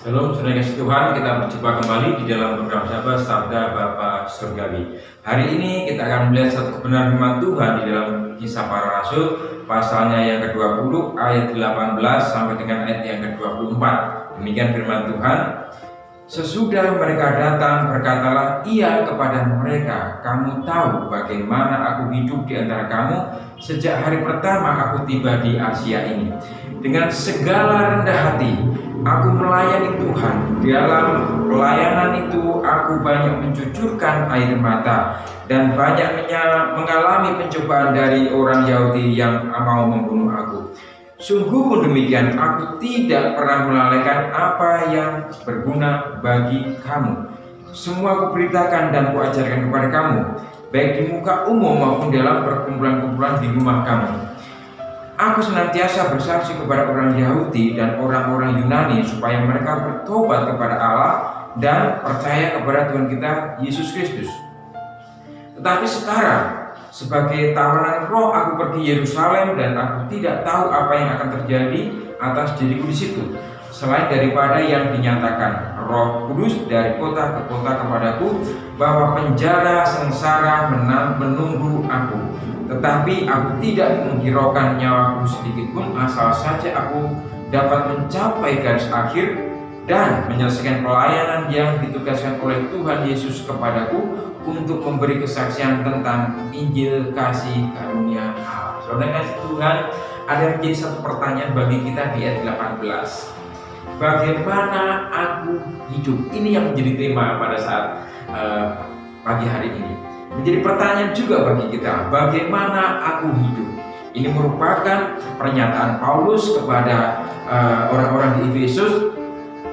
Shalom, saudara yang kasih Tuhan, kita berjumpa kembali di dalam program Sabda Bapa Surgawi. Hari ini kita akan melihat satu kebenaran firman Tuhan di dalam Kisah Para Rasul, pasalnya yang ke-20, ayat 18 sampai dengan ayat yang ke-24. Demikian firman Tuhan. Sesudah mereka datang, berkatalah ia kepada mereka, "Kamu tahu bagaimana aku hidup di antara kamu sejak hari pertama aku tiba di Asia ini. Dengan segala rendah hati aku melayani Tuhan. Dalam pelayanan itu aku banyak mencucurkan air mata dan banyak mengalami pencobaan dari orang Yahudi yang mau membunuh aku. Sungguh pun demikian, aku tidak pernah melalaikan apa yang berguna bagi kamu. Semua kuberitakan dan kuajarkan kepada kamu, baik di muka umum maupun dalam perkumpulan-kumpulan di rumah kamu. Aku senantiasa bersaksi kepada orang Yahudi dan orang-orang Yunani supaya mereka bertobat kepada Allah dan percaya kepada Tuhan kita Yesus Kristus. Tetapi sekarang sebagai tawanan roh aku pergi Yerusalem dan aku tidak tahu apa yang akan terjadi atas diriku di situ, selain daripada yang dinyatakan Roh Kudus dari kota ke kota kepadaku, bahwa penjara sengsara menunggu aku. Tetapi aku tidak menghiraukan nyawaku sedikit pun, asal saja aku dapat mencapai garis akhir dan menyelesaikan pelayanan yang ditugaskan oleh Tuhan Yesus kepadaku untuk memberi kesaksian tentang Injil kasih karunia Allah." Saudara kasih Tuhan, ada menjadi satu pertanyaan bagi kita di ayat 18. Bagaimana aku hidup? Ini yang menjadi tema pada saat pagi hari ini. Menjadi pertanyaan juga bagi kita, bagaimana aku hidup? Ini merupakan pernyataan Paulus kepada orang-orang di Efesus,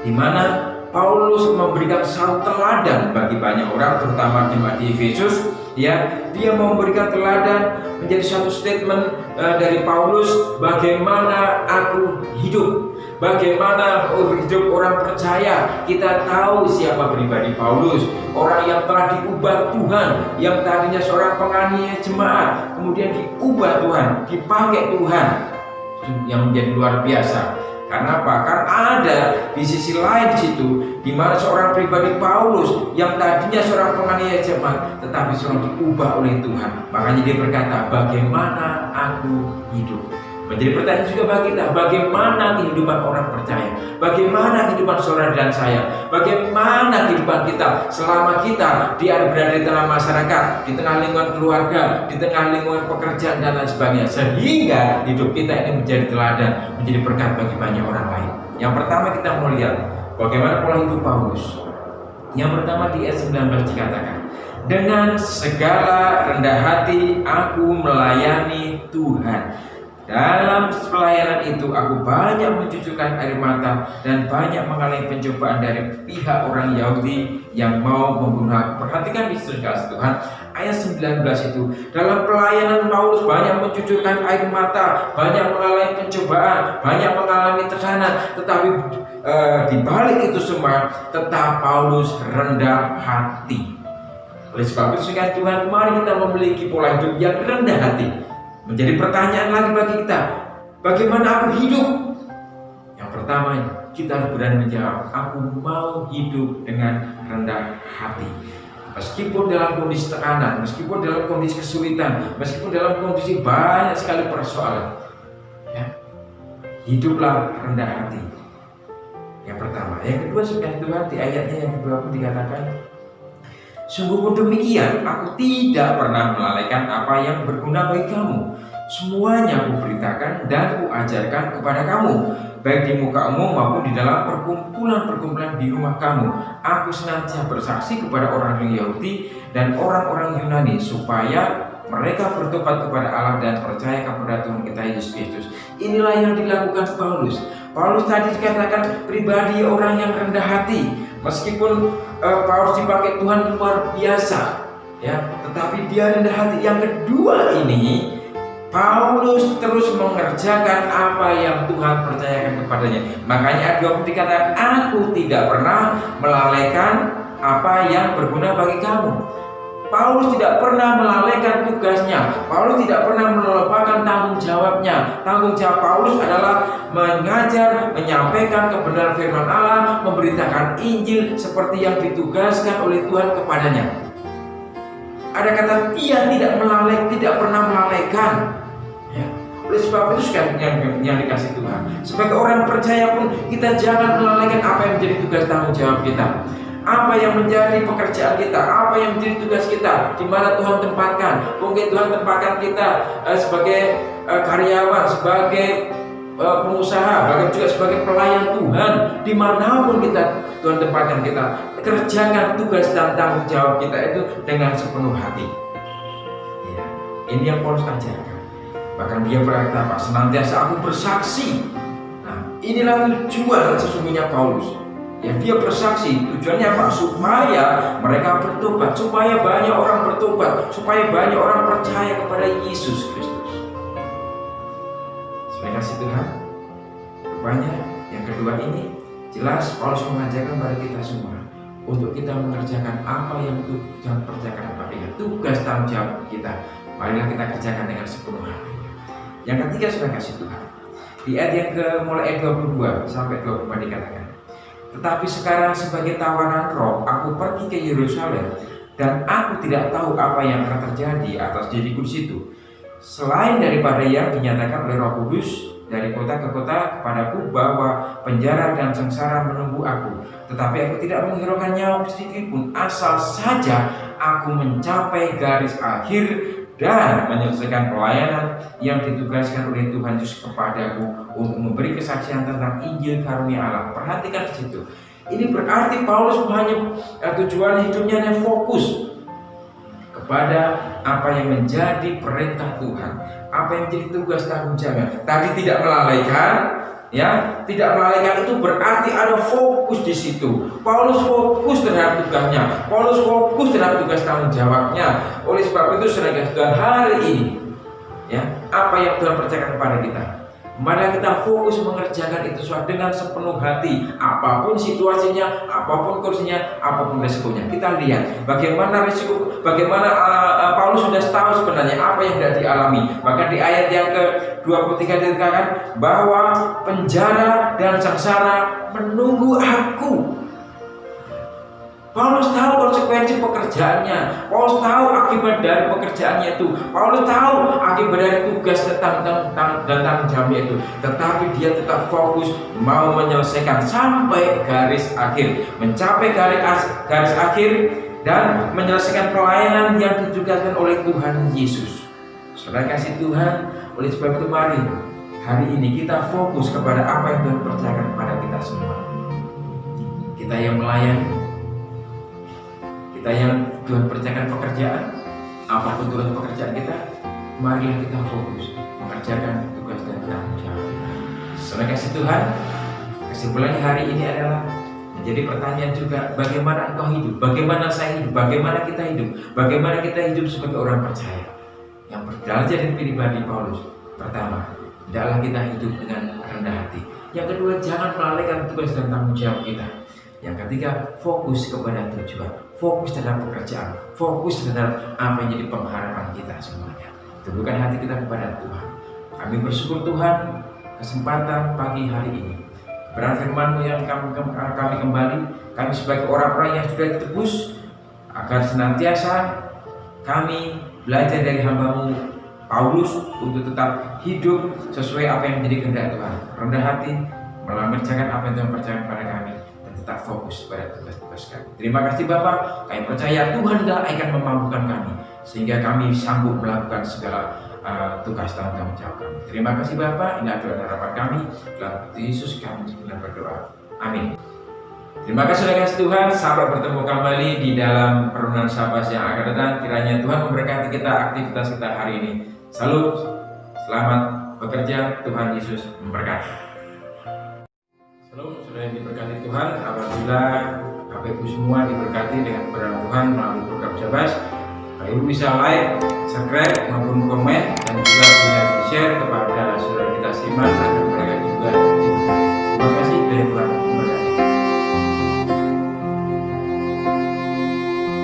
di mana Paulus memberikan satu teladan bagi banyak orang, terutama jemaat di Efesus. Dia memberikan teladan, menjadi satu statement dari Paulus, bagaimana aku hidup, bagaimana hidup orang percaya. Kita tahu siapa pribadi Paulus, orang yang telah diubah Tuhan, yang tadinya seorang penganiaya jemaat, kemudian diubah Tuhan, dipakai Tuhan, yang menjadi luar biasa. Karena apa? Kan ada di sisi lain di situ, di mana seorang pribadi Paulus yang tadinya seorang penganiaya jemaat, tetapi seorang diubah oleh Tuhan. Makanya dia berkata, bagaimana aku hidup? Menjadi pertanyaan juga bagi kita, bagaimana kehidupan orang percaya? Bagaimana kehidupan saudara dan saya? Bagaimana kehidupan kita selama kita berada di tengah masyarakat, di tengah lingkungan keluarga, di tengah lingkungan pekerjaan dan lain sebagainya, sehingga hidup kita ini menjadi teladan, menjadi berkat bagi banyak orang lain. Yang pertama kita mau lihat bagaimana pola hidup Paulus. Yang pertama di ayat 19 dikatakan, dengan segala rendah hati aku melayani Tuhan. Dalam pelayanan itu aku banyak mencucurkan air mata dan banyak mengalami pencobaan dari pihak orang Yahudi yang mau membunuh aku. Perhatikan di surga Tuhan, ayat 19 itu, dalam pelayanan Paulus banyak mencucurkan air mata, banyak mengalami pencobaan, banyak mengalami tekanan, tetapi di balik itu semua tetap Paulus rendah hati. Oleh sebab itu Tuhan, mari kita memiliki pola hidup yang rendah hati. Menjadi pertanyaan lagi bagi kita, bagaimana aku hidup? Yang pertama, kita harus berani menjawab, aku mau hidup dengan rendah hati. Meskipun dalam kondisi tekanan, meskipun dalam kondisi kesulitan, meskipun dalam kondisi banyak sekali persoalan, ya, hiduplah rendah hati. Yang pertama. Yang kedua, sekali Tuhan, di ayatnya yang kedua pun dikatakan, sungguh pun demikian, aku tidak pernah melalaikan apa yang berguna bagi kamu. Semuanya kuberitakan dan kuajarkan kepada kamu, baik di muka umum maupun di dalam perkumpulan-perkumpulan di rumah kamu. Aku senantiasa bersaksi kepada orang Yahudi dan orang-orang Yunani supaya mereka bertobat kepada Allah dan percaya kepada Tuhan kita Yesus Kristus. Inilah yang dilakukan Paulus. Paulus tadi dikatakan pribadi orang yang rendah hati. Meskipun Paulus dipakai Tuhan luar biasa, ya, tetapi dia rendah hati. Yang kedua ini, Paulus terus mengerjakan apa yang Tuhan percayakan kepadanya. Makanya ayat 20 dikatakan, aku tidak pernah melalaikan apa yang berguna bagi kamu. Paulus tidak pernah melalaikan tugasnya. Paulus tidak pernah melupakan tanggung jawabnya. Tanggung jawab Paulus adalah mengajar, menyampaikan kebenaran firman Allah, memberitakan Injil seperti yang ditugaskan oleh Tuhan kepadanya. Ada kata dia tidak pernah melalaikan. Ya. Oleh sebab itu yang dikasih Tuhan, sebagai orang percaya pun kita jangan melalaikan apa yang menjadi tugas tanggung jawab kita. Apa yang menjadi pekerjaan kita, apa yang menjadi tugas kita, di mana Tuhan tempatkan. Mungkin Tuhan tempatkan kita sebagai karyawan, sebagai pengusaha, bahkan juga sebagai pelayan Tuhan. Dimanapun Tuhan tempatkan kita, kerjakan tugas dan tanggung jawab kita itu dengan sepenuh hati. Ya, ini yang Paulus ajarkan. Bahkan dia berkata, Pak, senantiasa aku bersaksi. Nah, inilah tujuan sesungguhnya Paulus. Ya, dia bersaksi, tujuannya apa? Supaya mereka bertobat, supaya banyak orang bertobat, supaya banyak orang percaya kepada Yesus Kristus. Sebagai kasih Tuhan, rupanya yang kedua ini jelas Paulus mengajarkan kepada kita semua untuk kita mengerjakan apa yang Tuhan percayakan kepada kita, tugas tanggung jawab kita. Marilah kita kerjakan dengan sepenuh hati. Yang ketiga, sebagai kasih Tuhan, di ayat yang mulai ayat 22 sampai 24 dikatakan, tetapi sekarang sebagai tawanan roh, aku pergi ke Yerusalem, dan aku tidak tahu apa yang akan terjadi atas diriku di situ, selain daripada yang dinyatakan oleh Roh Kudus dari kota ke kota kepadaku, bahwa penjara dan sengsara menunggu aku. Tetapi aku tidak menghiraukan nyawa sedikit pun, asal saja aku mencapai garis akhir dan menyelesaikan pelayanan yang ditugaskan oleh Tuhan Yesus kepadaku untuk memberi kesaksian tentang Injil karunia Allah. Perhatikan di situ. Ini berarti Paulus hanya tujuan hidupnya hanya fokus kepada apa yang menjadi perintah Tuhan, apa yang menjadi tugas tanggung jawabnya. Tadi tidak melalaikan, ya, tidak melalaikan itu berarti ada fokus di situ. Paulus fokus terhadap tugasnya, Paulus fokus terhadap tugas tanggung jawabnya. Oleh sebab itu, saudara Tuhan, hari ini, ya, apa yang Tuhan percayakan kepada kita, mari kita fokus mengerjakan itu dengan sepenuh hati. Apapun situasinya, apapun kursinya, apapun resikonya, kita lihat bagaimana resiko, bagaimana Paulus sudah tahu sebenarnya apa yang sudah dialami. Bahkan di ayat yang ke-23 dikatakan bahwa penjara dan sengsara menunggu aku. Paulus tahu konsekuensi pekerjaannya. Paulus tahu akibat dari pekerjaannya itu. Paulus tahu akibat dari tugas dan tanggung jawabnya itu. Tetapi dia tetap fokus mau menyelesaikan sampai garis akhir, mencapai garis akhir dan menyelesaikan pelayanan yang ditugaskan oleh Tuhan Yesus. Saudara kasih Tuhan, oleh sebab itu mari hari ini kita fokus kepada apa yang Tuhan percayakan kepada kita semua. Kita yang melayani, kita yang Tuhan percayakan pekerjaan, apapun Tuhan pekerjaan kita, mari kita fokus mengerjakan tugas dan tanggung jawab. Saudara kasih Tuhan, kesimpulannya hari ini adalah menjadi pertanyaan juga, bagaimana engkau hidup, bagaimana saya hidup, bagaimana kita hidup sebagai orang percaya yang belajar dari pribadi Paulus. Pertama, hendaklah kita hidup dengan rendah hati. Yang kedua, jangan melalaikan tugas dan tanggung jawab kita. Yang ketiga, fokus kepada tujuan, fokus terhadap pekerjaan, fokus terhadap apa yang jadi pengharapan kita semuanya. Tundukkan hati kita kepada Tuhan. Kami bersyukur Tuhan, kesempatan pagi hari ini, berkat firman-Mu yang kami kembali, kami sebagai orang-orang yang sudah ditebus, agar senantiasa kami belajar dari hamba-Mu Paulus untuk tetap hidup sesuai apa yang menjadi kehendak Tuhan, rendah hati, mengerjakan apa yang Tuhan percayakan kepada kami, dan tetap fokus pada tugas-tugas kami. Terima kasih Bapak, kami percaya Tuhan akan memampukan kami sehingga kami sanggup melakukan segala tugas tanggung jawab kami. Terima kasih Bapak, ini adalah harapan kami, dalam Yesus kami berdoa. Amin. Terima kasih saudara Tuhan, sampai bertemu kembali di dalam perenungan Sabas yang akan datang. Kiranya Tuhan memberkati kita aktivitas kita hari ini. Salut, selamat bekerja, Tuhan Yesus memberkati. Salam, saudara yang diberkati Tuhan. Apabila Bapak Ibu semua diberkati dengan kebenaran Tuhan melalui program Sabas, Bapak Ibu bisa like, subscribe maupun komen